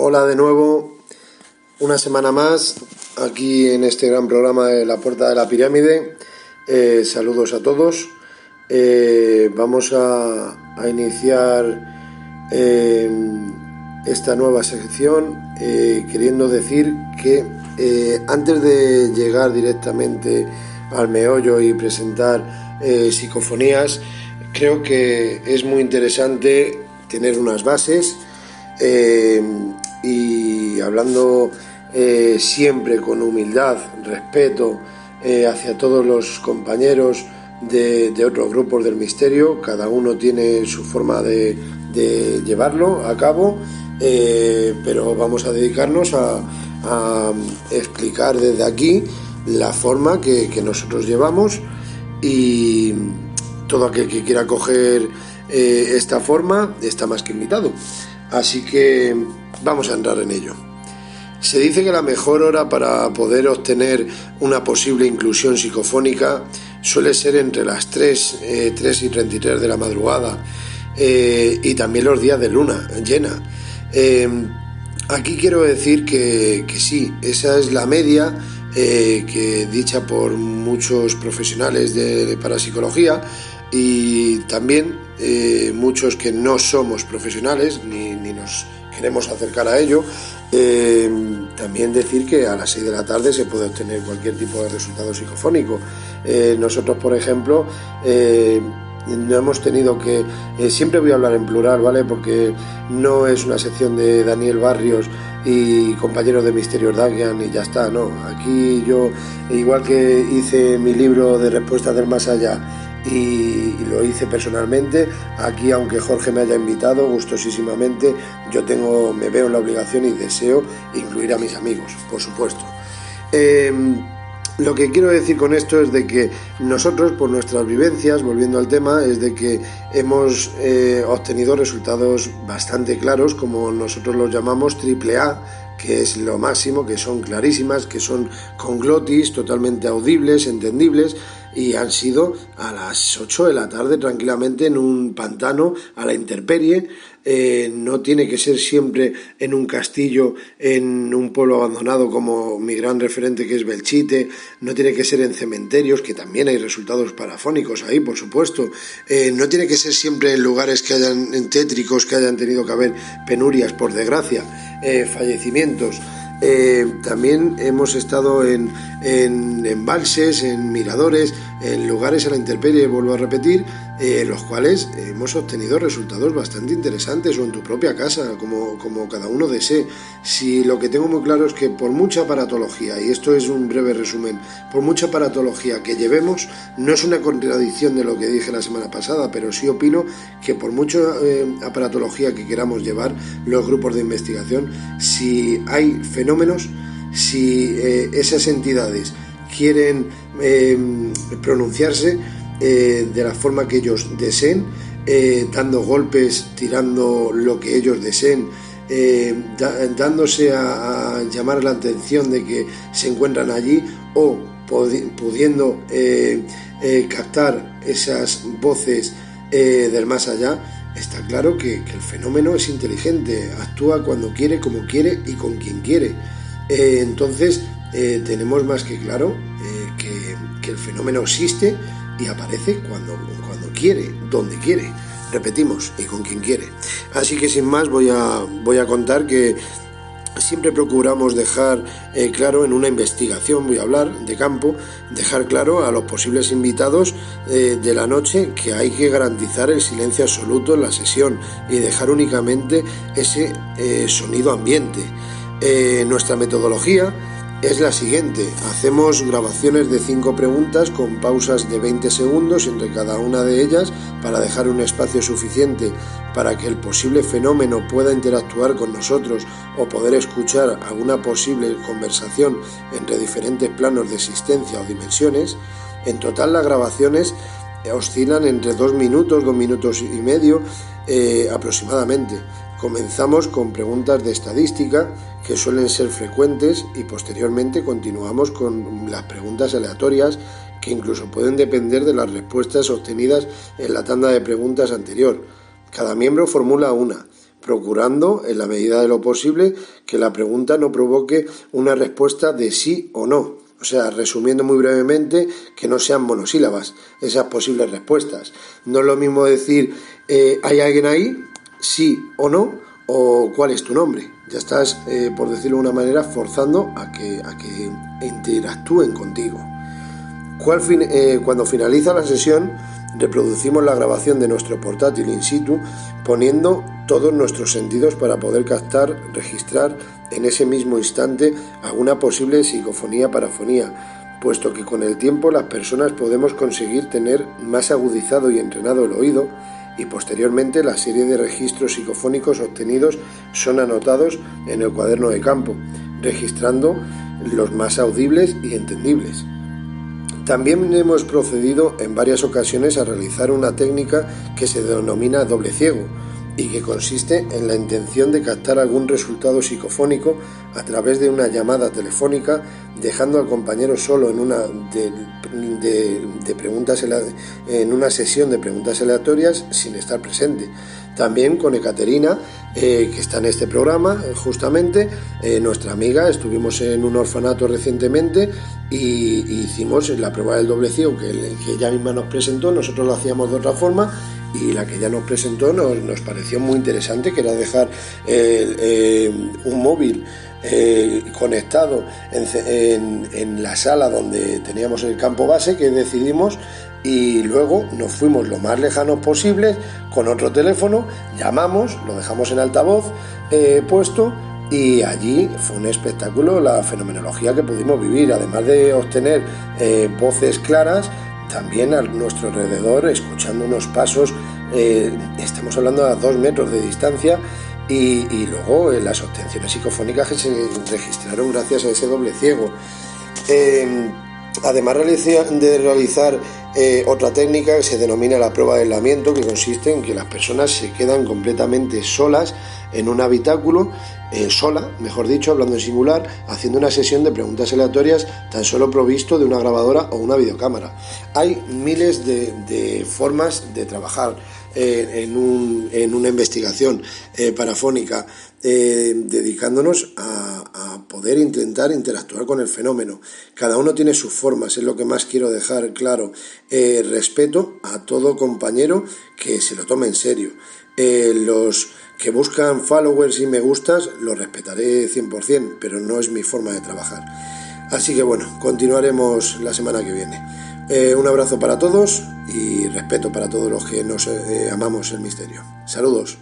Hola de nuevo, una semana más aquí en este gran programa de La Puerta de la Pirámide. Saludos a todos. Vamos a iniciar esta nueva sección queriendo decir que antes de llegar directamente al meollo y presentar psicofonías, creo que es muy interesante tener unas bases y hablando siempre con humildad, respeto hacia todos los compañeros de otros grupos del misterio. Cada uno tiene su forma de llevarlo a cabo, pero vamos a dedicarnos a explicar desde aquí la forma que nosotros llevamos, y todo aquel que quiera coger esta forma está más que invitado. Así que vamos a entrar en ello. Se dice que la mejor hora para poder obtener una posible inclusión psicofónica suele ser entre las 3 y 33 de la madrugada, y también los días de luna llena. Aquí quiero decir que sí, esa es la media que dicha por muchos profesionales de parapsicología, y también muchos que no somos profesionales ni nos queremos acercar a ello. También decir que a las 6 de la tarde se puede obtener cualquier tipo de resultado psicofónico. Nosotros, por ejemplo, no hemos tenido que... siempre voy a hablar en plural, ¿vale? Porque no es una sección de Daniel Barrios y compañeros de Misterios Dagian y ya está, no. Aquí yo, igual que hice mi libro de respuestas del más allá y lo hice personalmente, aquí, aunque Jorge me haya invitado gustosísimamente, yo me veo en la obligación y deseo incluir a mis amigos, por supuesto. Lo que quiero decir con esto es de que nosotros, por nuestras vivencias, volviendo al tema, es de que hemos obtenido resultados bastante claros, como nosotros los llamamos AAA, que es lo máximo, que son clarísimas, que son con glotis, totalmente audibles, entendibles, y han sido a las 8 de la tarde tranquilamente en un pantano a la intemperie. No tiene que ser siempre en un castillo, en un pueblo abandonado como mi gran referente que es Belchite, no tiene que ser en cementerios, que también hay resultados parafónicos ahí, por supuesto. No tiene que ser siempre en lugares que hayan en tétricos, que hayan tenido que haber penurias, por desgracia, fallecimientos. También hemos estado en embalses, en miradores, en lugares a la intemperie, vuelvo a repetir, los cuales hemos obtenido resultados bastante interesantes, o en tu propia casa, como cada uno desee. Si lo que tengo muy claro es que por mucha aparatología, y esto es un breve resumen, por mucha aparatología que llevemos, no es una contradicción de lo que dije la semana pasada, pero sí opino que por mucha aparatología que queramos llevar los grupos de investigación, si hay fenómenos, si esas entidades quieren pronunciarse de la forma que ellos deseen, dando golpes, tirando lo que ellos deseen, dándose a llamar la atención de que se encuentran allí, o pudiendo captar esas voces del más allá, está claro que el fenómeno es inteligente, actúa cuando quiere, como quiere y con quien quiere. Entonces tenemos más que claro que el fenómeno existe y aparece cuando quiere, donde quiere, repetimos, y con quien quiere. Así que sin más voy a contar que siempre procuramos dejar claro en una investigación, voy a hablar de campo, dejar claro a los posibles invitados de la noche que hay que garantizar el silencio absoluto en la sesión y dejar únicamente ese sonido ambiente. Nuestra metodología es la siguiente: hacemos grabaciones de 5 preguntas con pausas de 20 segundos entre cada una de ellas para dejar un espacio suficiente para que el posible fenómeno pueda interactuar con nosotros o poder escuchar alguna posible conversación entre diferentes planos de existencia o dimensiones. En total, las grabaciones oscilan entre 2 minutos, 2 minutos y medio aproximadamente. Comenzamos con preguntas de estadística que suelen ser frecuentes y posteriormente continuamos con las preguntas aleatorias que incluso pueden depender de las respuestas obtenidas en la tanda de preguntas anterior. Cada miembro formula una, procurando, en la medida de lo posible, que la pregunta no provoque una respuesta de sí o no. O sea, resumiendo muy brevemente, que no sean monosílabas esas posibles respuestas. No es lo mismo decir ¿hay alguien ahí? Sí o no, o ¿cuál es tu nombre? Ya estás, por decirlo de una manera, forzando a que interactúen contigo. Cuando finaliza la sesión, reproducimos la grabación de nuestro portátil in situ, poniendo todos nuestros sentidos para poder captar, registrar en ese mismo instante alguna posible psicofonía, parafonía, puesto que con el tiempo las personas podemos conseguir tener más agudizado y entrenado el oído, y posteriormente la serie de registros psicofónicos obtenidos son anotados en el cuaderno de campo, registrando los más audibles y entendibles. También hemos procedido en varias ocasiones a realizar una técnica que se denomina doble ciego y que consiste en la intención de captar algún resultado psicofónico a través de una llamada telefónica, dejando al compañero solo en una sesión de preguntas aleatorias sin estar presente. También con Ekaterina, que está en este programa, justamente, nuestra amiga, estuvimos en un orfanato recientemente y hicimos la prueba del doble ciego que ella misma nos presentó. Nosotros lo hacíamos de otra forma y la que ella nos presentó nos pareció muy interesante, que era dejar un móvil conectado en la sala donde teníamos el campo base que decidimos, y luego nos fuimos lo más lejanos posibles con otro teléfono, llamamos, lo dejamos en altavoz puesto, y allí fue un espectáculo la fenomenología que pudimos vivir, además de obtener voces claras. También a nuestro alrededor, escuchando unos pasos, estamos hablando a 2 metros de distancia, y luego las obtenciones psicofónicas que se registraron gracias a ese doble ciego. Además de realizar otra técnica que se denomina la prueba de aislamiento, que consiste en que las personas se quedan completamente solas en un habitáculo, hablando en singular, haciendo una sesión de preguntas aleatorias tan solo provisto de una grabadora o una videocámara. Hay miles de formas de trabajar en una investigación parafónica, dedicándonos a poder intentar interactuar con el fenómeno. Cada uno tiene sus formas, es lo que más quiero dejar claro. Respeto a todo compañero que se lo tome en serio. Los que buscan followers y me gustas los respetaré 100%, pero no es mi forma de trabajar. Así que bueno, continuaremos la semana que viene. Un abrazo para todos y respeto para todos los que nos amamos el misterio. Saludos.